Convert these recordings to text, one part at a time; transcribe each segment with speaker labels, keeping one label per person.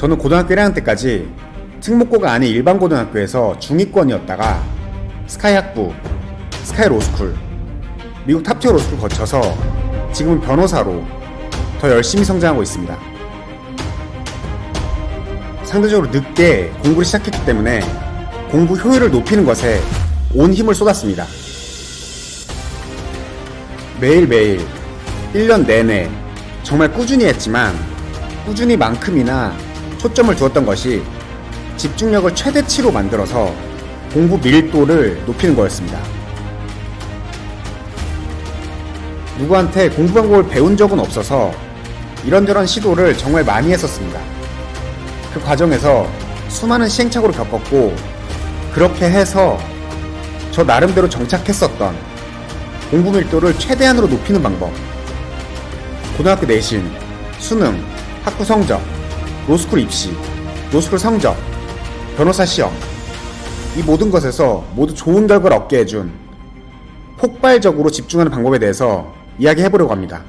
Speaker 1: 저는 고등학교 1학년 때까지 특목고가 아닌 일반 고등학교에서 중위권이었다가 스카이 학부, 스카이 로스쿨, 미국 탑티어 로스쿨 거쳐서 지금은 변호사로 더 열심히 성장하고 있습니다. 상대적으로 늦게 공부를 시작했기 때문에 공부 효율을 높이는 것에 온 힘을 쏟았습니다. 매일매일 1년 내내 정말 꾸준히 했지만 꾸준히만큼이나 초점을 두었던 것이 집중력을 최대치로 만들어서 공부 밀도를 높이는 거였습니다. 누구한테 공부 방법을 배운 적은 없어서 이런저런 시도를 정말 많이 했었습니다. 그 과정에서 수많은 시행착오를 겪었고, 그렇게 해서 저 나름대로 정착했었던 공부 밀도를 최대한으로 높이는 방법, 고등학교 내신, 수능, 학부 성적, 로스쿨 입시, 로스쿨 성적, 변호사 시험, 이 모든 것에서 모두 좋은 결과를 얻게 해준 폭발적으로 집중하는 방법에 대해서 이야기해보려고 합니다.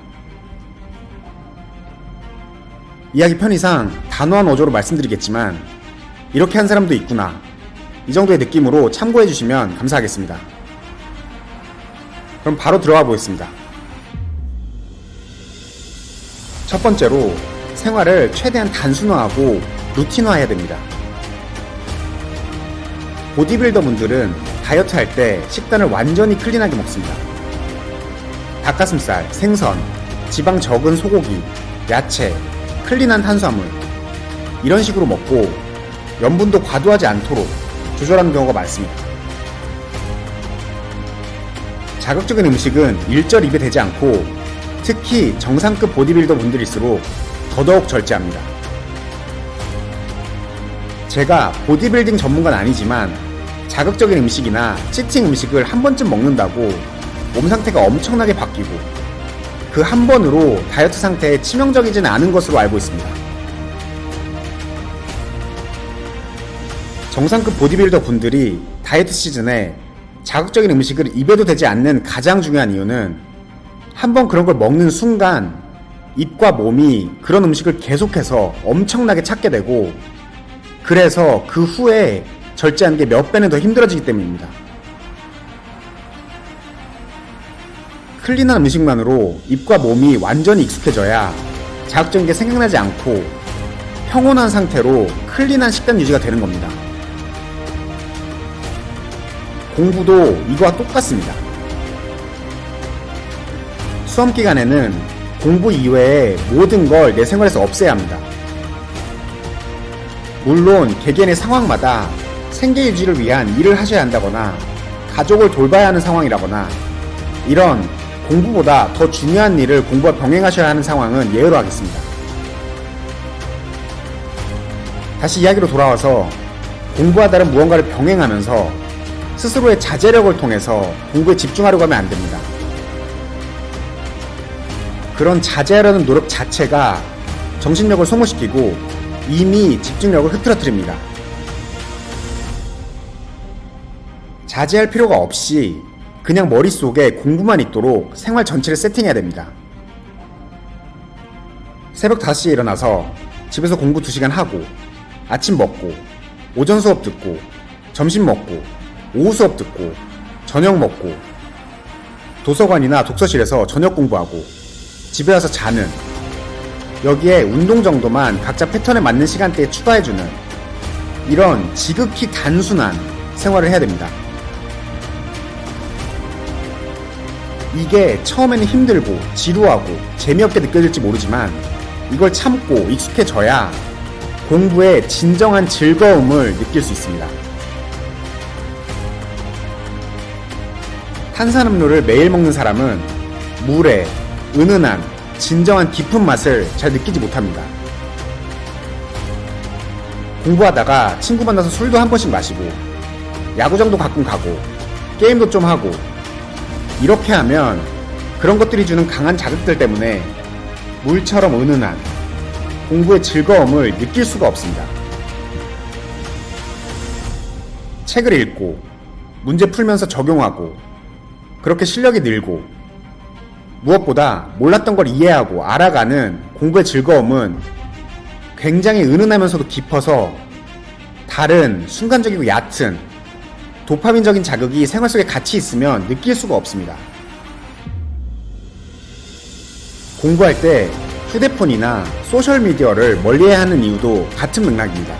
Speaker 1: 이야기 편의상 단호한 어조로 말씀드리겠지만 이렇게 한 사람도 있구나, 이 정도의 느낌으로 참고해주시면 감사하겠습니다. 그럼 바로 들어가 보겠습니다. 첫 번째로 생활을 최대한 단순화하고 루틴화해야 됩니다. 보디빌더 분들은 다이어트 할 때 식단을 완전히 클린하게 먹습니다. 닭가슴살, 생선, 지방 적은 소고기, 야채, 클린한 탄수화물, 이런 식으로 먹고 염분도 과도하지 않도록 조절하는 경우가 많습니다. 자극적인 음식은 일절 입에 대지 않고 특히 정상급 보디빌더 분들일수록 더더욱 절제합니다. 제가 보디빌딩 전문가는 아니지만 자극적인 음식이나 치팅 음식을 한 번쯤 먹는다고 몸 상태가 엄청나게 바뀌고 그 한 번으로 다이어트 상태에 치명적이지는 않은 것으로 알고 있습니다. 정상급 보디빌더 분들이 다이어트 시즌에 자극적인 음식을 입에도 대지 않는 가장 중요한 이유는 한번 그런 걸 먹는 순간 입과 몸이 그런 음식을 계속해서 엄청나게 찾게 되고, 그래서 그 후에 절제하는 게 몇 배는 더 힘들어지기 때문입니다. 클린한 음식만으로 입과 몸이 완전히 익숙해져야 자극적인 게 생각나지 않고 평온한 상태로 클린한 식단 유지가 되는 겁니다. 공부도 이거와 똑같습니다. 수험 기간에는 공부 이외에 모든 걸 내 생활에서 없애야 합니다. 물론 개개인의 상황마다 생계 유지를 위한 일을 하셔야 한다거나 가족을 돌봐야 하는 상황이라거나 이런 공부보다 더 중요한 일을 공부와 병행하셔야 하는 상황은 예외로 하겠습니다. 다시 이야기로 돌아와서 공부와 다른 무언가를 병행하면서 스스로의 자제력을 통해서 공부에 집중하려고 하면 안 됩니다. 그런 자제하려는 노력 자체가 정신력을 소모시키고 이미 집중력을 흐트러뜨립니다. 자제할 필요가 없이 그냥 머릿속에 공부만 있도록 생활 전체를 세팅해야 됩니다. 새벽 5시에 일어나서 집에서 공부 2시간 하고, 아침 먹고, 오전 수업 듣고, 점심 먹고, 오후 수업 듣고, 저녁 먹고, 도서관이나 독서실에서 저녁 공부하고, 집에 와서 자는, 여기에 운동 정도만 각자 패턴에 맞는 시간대에 추가해주는 이런 지극히 단순한 생활을 해야 됩니다. 이게 처음에는 힘들고 지루하고 재미없게 느껴질지 모르지만 이걸 참고 익숙해져야 공부에 진정한 즐거움을 느낄 수 있습니다. 탄산음료를 매일 먹는 사람은 물의 은은한 진정한 깊은 맛을 잘 느끼지 못합니다. 공부하다가 친구 만나서 술도 한 번씩 마시고 야구장도 가끔 가고 게임도 좀 하고, 이렇게 하면 그런 것들이 주는 강한 자극들 때문에 물처럼 은은한 공부의 즐거움을 느낄 수가 없습니다. 책을 읽고 문제 풀면서 적용하고 그렇게 실력이 늘고, 무엇보다 몰랐던 걸 이해하고 알아가는 공부의 즐거움은 굉장히 은은하면서도 깊어서 다른 순간적이고 얕은 도파민적인 자극이 생활 속에 같이 있으면 느낄 수가 없습니다. 공부할 때 휴대폰이나 소셜미디어를 멀리해야 하는 이유도 같은 맥락입니다.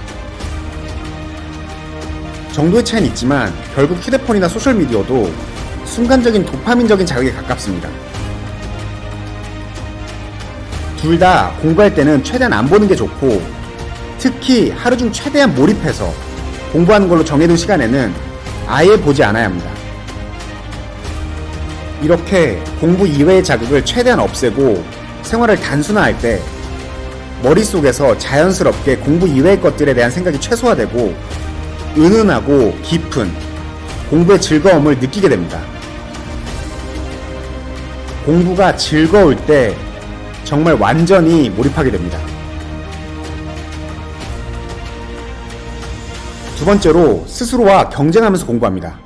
Speaker 1: 정도의 차이는 있지만 결국 휴대폰이나 소셜미디어도 순간적인 도파민적인 자극에 가깝습니다. 둘 다 공부할 때는 최대한 안 보는 게 좋고, 특히 하루 중 최대한 몰입해서 공부하는 걸로 정해둔 시간에는 아예 보지 않아야 합니다. 이렇게 공부 이외의 자극을 최대한 없애고 생활을 단순화할 때 머릿속에서 자연스럽게 공부 이외의 것들에 대한 생각이 최소화되고 은은하고 깊은 공부의 즐거움을 느끼게 됩니다. 공부가 즐거울 때 정말 완전히 몰입하게 됩니다. 두 번째로, 스스로와 경쟁하면서 공부합니다.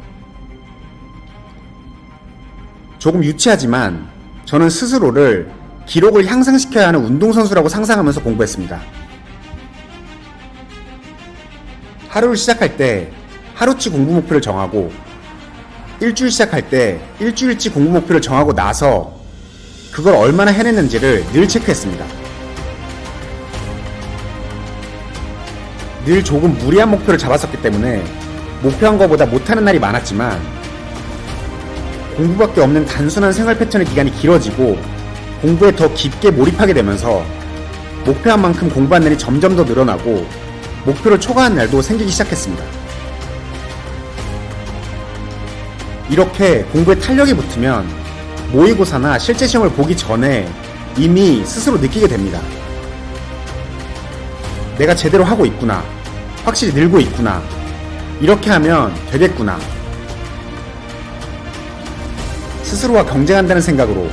Speaker 1: 조금 유치하지만 저는 스스로를 기록을 향상시켜야 하는 운동선수라고 상상하면서 공부했습니다. 하루를 시작할 때 하루치 공부 목표를 정하고, 일주일 시작할 때 일주일치 공부 목표를 정하고 나서 그걸 얼마나 해냈는지를 늘 체크했습니다. 늘 조금 무리한 목표를 잡았었기 때문에 목표한 것보다 못하는 날이 많았지만, 공부밖에 없는 단순한 생활 패턴의 기간이 길어지고 공부에 더 깊게 몰입하게 되면서 목표한 만큼 공부한 날이 점점 더 늘어나고 목표를 초과한 날도 생기기 시작했습니다. 이렇게 공부에 탄력이 붙으면 모의고사나 실제 시험을 보기 전에 이미 스스로 느끼게 됩니다. 내가 제대로 하고 있구나, 확실히 늘고 있구나, 이렇게 하면 되겠구나. 스스로와 경쟁한다는 생각으로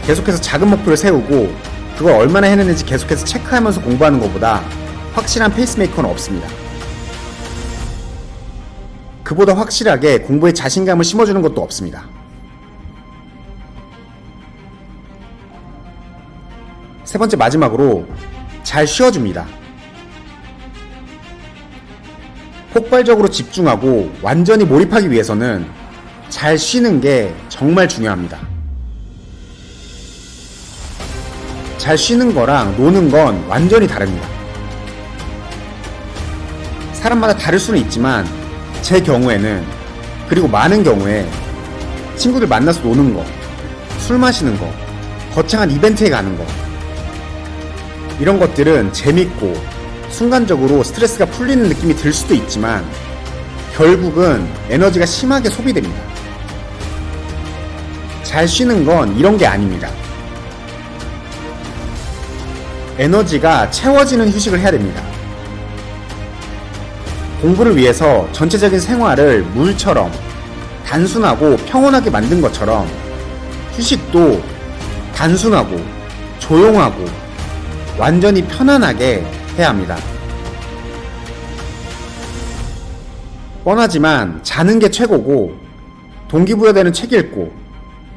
Speaker 1: 계속해서 작은 목표를 세우고 그걸 얼마나 해냈는지 계속해서 체크하면서 공부하는 것보다 확실한 페이스메이커는 없습니다. 그보다 확실하게 공부에 자신감을 심어주는 것도 없습니다. 세 번째, 마지막으로 잘 쉬어줍니다. 폭발적으로 집중하고 완전히 몰입하기 위해서는 잘 쉬는 게 정말 중요합니다. 잘 쉬는 거랑 노는 건 완전히 다릅니다. 사람마다 다를 수는 있지만 제 경우에는, 그리고 많은 경우에 친구들 만나서 노는 거, 술 마시는 거, 거창한 이벤트에 가는 거, 이런 것들은 재밌고 순간적으로 스트레스가 풀리는 느낌이 들 수도 있지만 결국은 에너지가 심하게 소비됩니다. 잘 쉬는 건 이런 게 아닙니다. 에너지가 채워지는 휴식을 해야 됩니다. 공부를 위해서 전체적인 생활을 물처럼 단순하고 평온하게 만든 것처럼 휴식도 단순하고 조용하고 완전히 편안하게 해야 합니다. 뻔하지만 자는 게 최고고, 동기부여되는 책 읽고,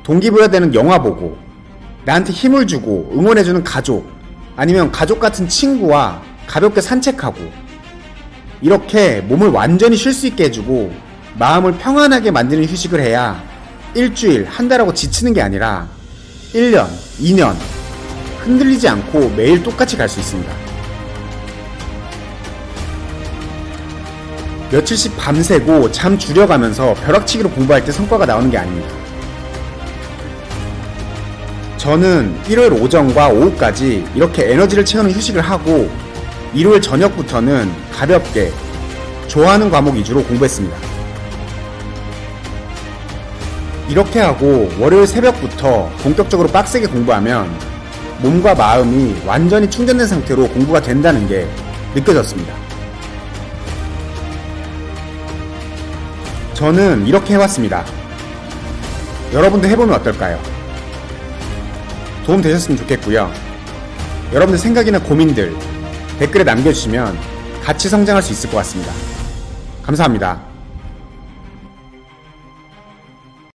Speaker 1: 동기부여되는 영화 보고, 나한테 힘을 주고 응원해주는 가족, 아니면 가족 같은 친구와 가볍게 산책하고, 이렇게 몸을 완전히 쉴 수 있게 해주고 마음을 평안하게 만드는 휴식을 해야 일주일, 한 달하고 지치는 게 아니라 1년, 2년 흔들리지 않고 매일 똑같이 갈 수 있습니다. 며칠씩 밤새고 잠 줄여가면서 벼락치기로 공부할 때 성과가 나오는 게 아닙니다. 저는 일요일 오전과 오후까지 이렇게 에너지를 채우는 휴식을 하고 일요일 저녁부터는 가볍게 좋아하는 과목 위주로 공부했습니다. 이렇게 하고 월요일 새벽부터 본격적으로 빡세게 공부하면 몸과 마음이 완전히 충전된 상태로 공부가 된다는 게 느껴졌습니다. 저는 이렇게 해왔습니다. 여러분도 해보면 어떨까요? 도움 되셨으면 좋겠고요. 여러분들 생각이나 고민들 댓글에 남겨주시면 같이 성장할 수 있을 것 같습니다. 감사합니다.